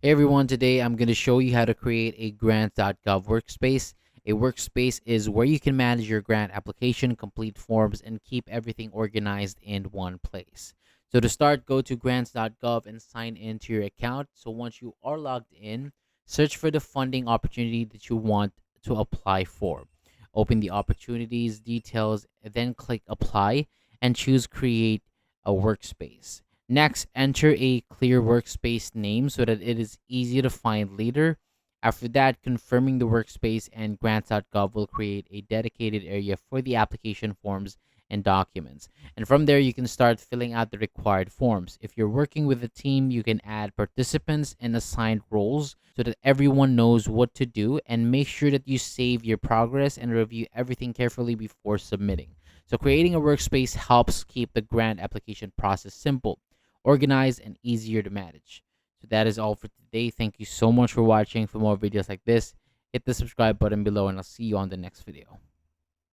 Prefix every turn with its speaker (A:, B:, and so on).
A: Hey everyone, today I'm going to show you how to create a Grants.gov Workspace. A workspace is where you can manage your grant application, complete forms, and keep everything organized in one place. So to start, go to Grants.gov and sign into your account. So once you are logged in, search for the funding opportunity that you want to apply for. Open the opportunities details, then click apply and choose create a workspace. Next, enter a clear workspace name so that it is easy to find later. After that, confirming the workspace and grants.gov will create a dedicated area for the application forms and documents. And from there, you can start filling out the required forms. If you're working with a team, you can add participants and assign roles so that everyone knows what to do, and make sure that you save your progress and review everything carefully before submitting. So creating a workspace helps keep the grant application process simple, organized, and easier to manage. So that is all for today. Thank you so much for watching. For more videos like this, hit the subscribe button below, and I'll see you on the next video.